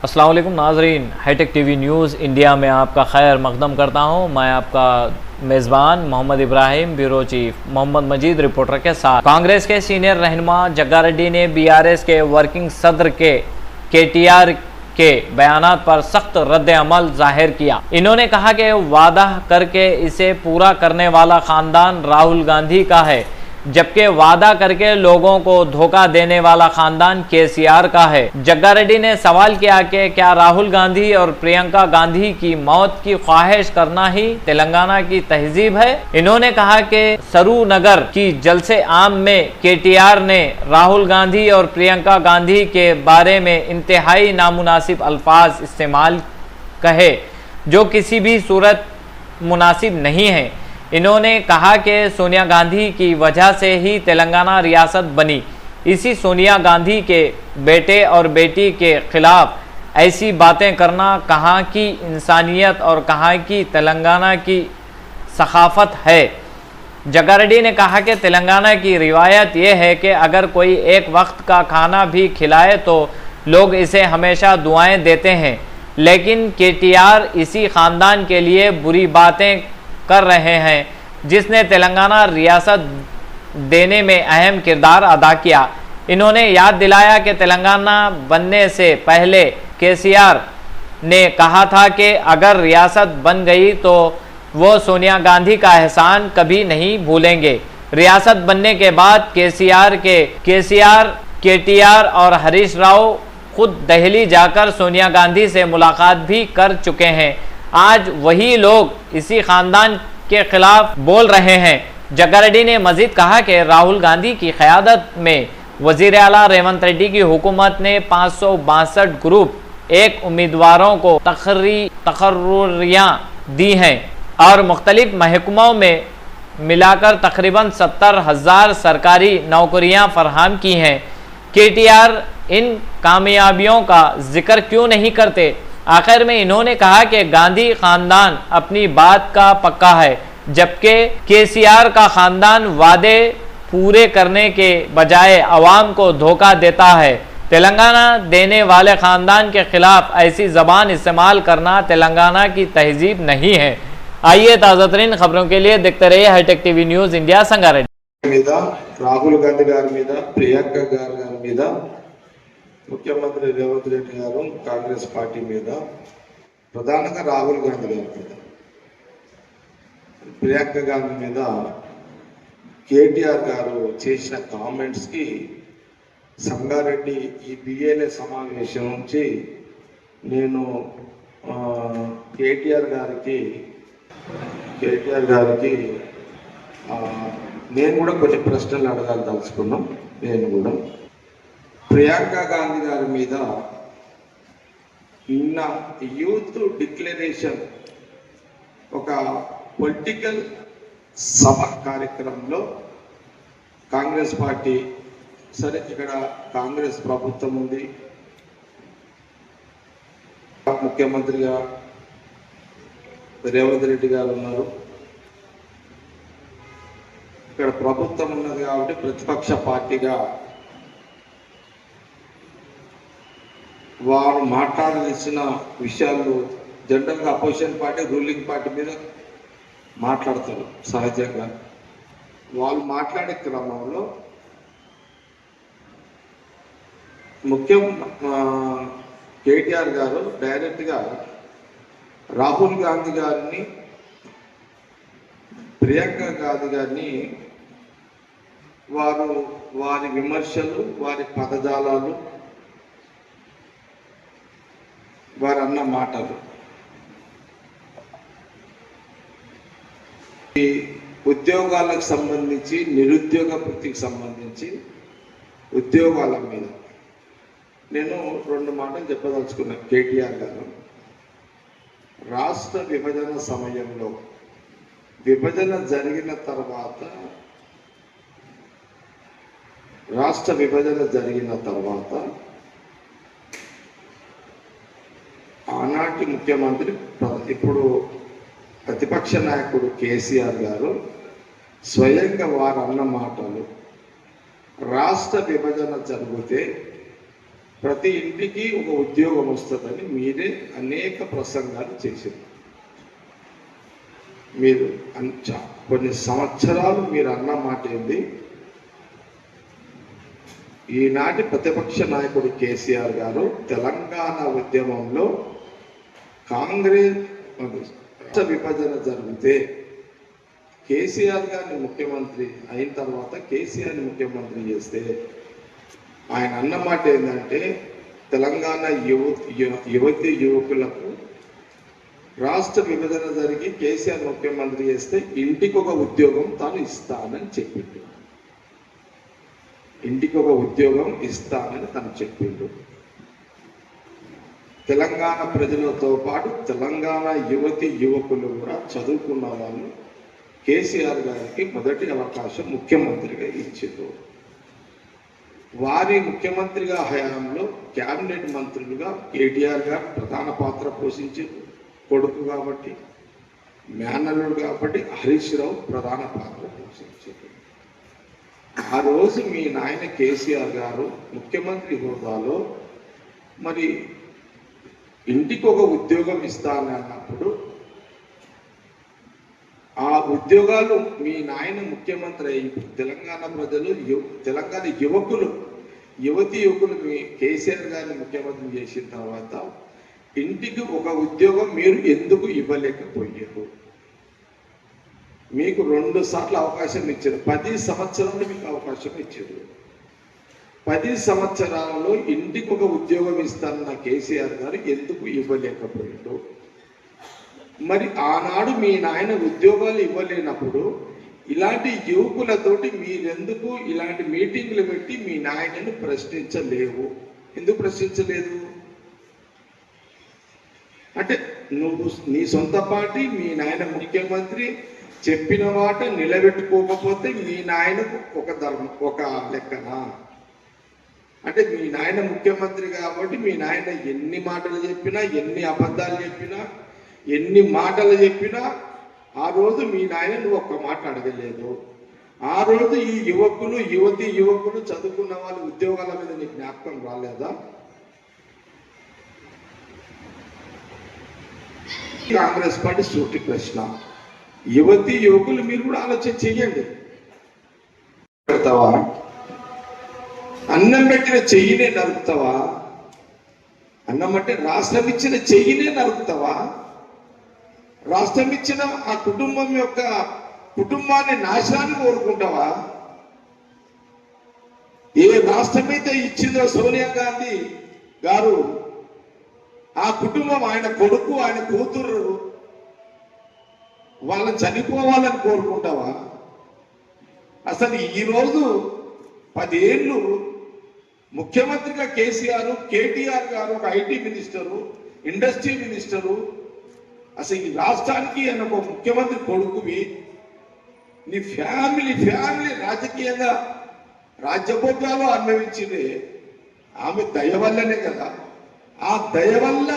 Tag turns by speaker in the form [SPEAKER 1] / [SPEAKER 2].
[SPEAKER 1] अस्सलाम वालेकुम नाजरीन, हाईटेक टीवी न्यूज़ इंडिया में आपका खैर मकदम करता हूं। मैं आपका मेज़बान मोहम्मद इब्राहिम, ब्यूरो चीफ मोहम्मद मजीद रिपोर्टर के साथ। कांग्रेस के सीनियर रहनुमा जग्गा रेड्डी ने बीआरएस के वर्किंग सदर के केटीआर के बयानात पर सख्त रद्द अमल जाहिर किया। इन्होंने कहा कि वादा करके इसे पूरा करने वाला खानदान राहुल गांधी का है, जबकि वादा करके लोगों को धोखा देने वाला खानदान केसीआर का है। जग्गा रेड्डी ने सवाल किया कि क्या राहुल गांधी और प्रियंका गांधी की मौत की ख्वाहिश करना ही तेलंगाना की तहजीब है। इन्होंने कहा कि सरूनगर की जलसे आम में केटीआर ने राहुल गांधी और प्रियंका गांधी के बारे में इंतहाई नामुनासिब अल्फाज इस्तेमाल कहे, जो किसी भी सूरत मुनासिब नहीं है। इन्होंने कहा कि सोनिया गांधी की वजह से ही तेलंगाना रियासत बनी। इसी सोनिया गांधी के बेटे और बेटी के खिलाफ ऐसी बातें करना कहाँ की इंसानियत और कहाँ की तेलंगाना की सखाफत है। जग्गा रेड्डी ने कहा कि तेलंगाना की रिवायत यह है कि अगर कोई एक वक्त का खाना भी खिलाए तो लोग इसे हमेशा दुआएं देते हैं, लेकिन केटीआर इसी ख़ानदान के लिए बुरी बातें कर रहे हैं जिसने तेलंगाना रियासत देने में अहम किरदार अदा किया। इन्होंने याद दिलाया कि तेलंगाना बनने से पहले केसीआर ने कहा था कि अगर रियासत बन गई तो वो सोनिया गांधी का एहसान कभी नहीं भूलेंगे। रियासत बनने के बाद केसीआर, केटीआर और हरीश राव खुद दिल्ली जाकर सोनिया गांधी से मुलाकात भी कर चुके हैं। आज वही लोग इसी खानदान के खिलाफ बोल रहे हैं। जग्गा रेड्डी ने मजीद कहा कि राहुल गांधी की क़यादत में वज़ीर आला रेवंत रेड्डी की हुकूमत ने 562 ग्रुप एक उम्मीदवारों को तकर्रियाँ दी हैं और मुख्तलिफ महकमों में मिलाकर तकरीबन 70,000 सरकारी नौकरियाँ फराहम की हैं। केटीआर इन कामयाबियों का जिक्र क्यों नहीं करते? आखिर में इन्होंने कहा कि गांधी खानदान अपनी बात का पक्का है, जबकि केसीआर का खानदान वादे पूरे करने के बजाय अवाम को धोखा देता है। तेलंगाना देने वाले खानदान के खिलाफ ऐसी जबान इस्तेमाल करना तेलंगाना की तहजीब नहीं है। आइए ताज़ा तरीन खबरों के लिए देखते रहिए hitech TV news India. Sangareddy
[SPEAKER 2] Rahul Gandhi गारी मीद, प्रियंका गारी मीद, मुख्यमंत्री रेवंत रेड्डी गारू कांग्रेस पार्टी मीद, प्रधानंगा राहुल गांधी गारी मीद, प्रियंका गांधी मीद केटीआर गारू చేసిన కామెంట్స్ కి సంగారెడ్డి ఈ బిఎల్ఏ సమావేశం నుంచి నేను కేటీఆర్ గారికి నేను కూడా కొన్ని ప్రశ్నలు అడగాల్సుకున్నాం. నేను కూడా ప్రియాంకా గాంధీ గారి మీద నిన్న యూత్ డిక్లరేషన్ ఒక పొలిటికల్ సభ కార్యక్రమంలో కాంగ్రెస్ పార్టీ, సరే ఇక్కడ కాంగ్రెస్ ప్రభుత్వం ఉంది, ముఖ్యమంత్రిగా రేవంత్ రెడ్డి గారు ఉన్నారు, ఇక్కడ ప్రభుత్వం ఉన్నది కాబట్టి ప్రతిపక్ష పార్టీగా వారు మాట్లాడాల్సిన విషయాలు జనరల్గా అపోజిషన్ పార్టీ రూలింగ్ పార్టీ మీద మాట్లాడతారు. సహజంగా వాళ్ళు మాట్లాడే క్రమంలో ముఖ్యం కేటీఆర్ గారు డైరెక్ట్గా రాహుల్ గాంధీ గారిని, ప్రియాంక గాంధీ గారిని వారి విమర్శలు, వారి పదజాలాలు, వారు అన్న మాటలు ఈ ఉద్యోగాలకు సంబంధించి, నిరుద్యోగ వృత్తికి సంబంధించి ఉద్యోగాల మీద నేను 2 మాటలు చెప్పదలుచుకున్నాను. కేటీఆర్ గారు రాష్ట్ర విభజన సమయంలో, విభజన జరిగిన తర్వాత ఆనాటి ముఖ్యమంత్రి, ఇప్పుడు ప్రతిపక్ష నాయకుడు కేసీఆర్ గారు స్వయంగా వారు అన్న మాటలు, రాష్ట్ర విభజన జరిగితే ప్రతి ఇంటికి ఒక ఉద్యోగం వస్తుందని మీరే అనేక ప్రసంగాలు చేశారు. మీరు కొన్ని సంవత్సరాలు మీరు అన్న మాట ఏంది, ఈనాటి ప్రతిపక్ష నాయకుడు కేసీఆర్ గారు తెలంగాణ ఉద్యమంలో కాంగ్రెస్ రాష్ట్ర విభజన జరిగితే కేసీఆర్ గారిని ముఖ్యమంత్రి అయిన తర్వాత కేసీఆర్ని ముఖ్యమంత్రి చేస్తే ఆయన అన్నమాట ఏంటంటే తెలంగాణ యువతి యువకులకు రాష్ట్ర విభజన జరిగి కేసీఆర్ ముఖ్యమంత్రి చేస్తే ఇంటికి ఒక ఉద్యోగం తాను ఇస్తానని చెప్పిండు. ఇంటికి ఒక ఉద్యోగం ఇస్తానని తను చెప్పిండు. తెలంగాణ ప్రజలతో పాటు తెలంగాణ యువతి యువకులు కూడా చదువుకున్న వాళ్ళు కేసీఆర్ గారికి మొదటి అవకాశం ముఖ్యమంత్రిగా ఇచ్చిండు. వారి ముఖ్యమంత్రిగా హయాంలో క్యాబినెట్ మంత్రులుగా కేటీఆర్ గారు ప్రధాన పాత్ర పోషించారు. కొడుకు కాబట్టి, మేనల్లుడు కాబట్టి హరీష్ రావు ప్రధాన పాత్ర పోషించారు. ఆ రోజు మీ నాయన కేసీఆర్ గారు ముఖ్యమంత్రి హోదాలో మరి ఇంటికి ఒక ఉద్యోగం ఇస్తానని అన్నప్పుడు ఆ ఉద్యోగాలు మీ నాయన ముఖ్యమంత్రి అయ్యి తెలంగాణ ప్రజలు తెలంగాణ యువతి యువకులు మీ కేసీఆర్ గారిని ముఖ్యమంత్రి చేసిన తర్వాత ఇంటికి ఒక ఉద్యోగం మీరు ఎందుకు ఇవ్వలేకపోయారు? మీకు 2 సార్లు అవకాశం ఇచ్చారు. 10 సంవత్సరాలు మీకు అవకాశం ఇచ్చారు. 10 సంవత్సరాలలో ఇంటికి ఒక ఉద్యోగం ఇస్తానన్న కేసీఆర్ గారు ఎందుకు ఇవ్వలేకపోయారు? మరి ఆనాడు మీ నాయన ఉద్యోగాలు ఇవ్వలేనప్పుడు ఇలాంటి యువకులతోటి మీరెందుకు ఇలాంటి మీటింగ్లు పెట్టి మీ నాయనను ప్రశ్నించలేవు? ఎందుకు ప్రశ్నించలేదు? అంటే నువ్వు నీ సొంత పార్టీ మీ నాయన ముఖ్యమంత్రి చెప్పిన మాట నిలబెట్టుకోకపోతే మీ నాయనకు ఒక లెక్కనా? అంటే మీ నాయన ముఖ్యమంత్రి కాబట్టి మీ నాయన ఎన్ని మాటలు చెప్పినా, ఎన్ని అబద్ధాలు చెప్పినా, ఎన్ని మాటలు చెప్పినా ఆ రోజు మీ నాయన నువ్వు ఒక్క మాట అడగలేదు. ఆ రోజు ఈ యువతి యువకులు చదువుకున్న వాళ్ళు ఉద్యోగాల మీద నీకు జ్ఞాపకం రాలేదా? కాంగ్రెస్ పార్టీ సూటి ప్రశ్న. యువతి యువకులు మీరు కూడా ఆలోచన చెయ్యండి. పెడతావా? అన్నం పెట్టిన చెయ్యినే నరుకుతావా? అన్నం అంటే రాష్ట్రం ఇచ్చిన చెయ్యినే నరుకుతావా? రాష్ట్రం ఇచ్చిన ఆ కుటుంబాన్ని నాశనాన్ని కోరుకుంటావా? ఏ రాష్ట్రమైతే ఇచ్చిందో సోనియా గాంధీ గారు ఆ కుటుంబం, ఆయన కొడుకు, ఆయన కూతురు వాళ్ళని చనిపోవాలని కోరుకుంటావా? అసలు ఈరోజు 10 ఏళ్ళు ముఖ్యమంత్రిగా కేటీఆర్ గారు ఒక ఐటీ మినిస్టరు, ఇండస్ట్రీ మినిస్టరు, అసలు ఈ రాష్ట్రానికి ఆయన ఒక ముఖ్యమంత్రి కొడుకువి. నీ ఫ్యామిలీ రాజకీయంగా రాజ్యభోగాలు అనుభవించింది ఆమె దయ వల్లనే కదా. ఆ దయ వల్ల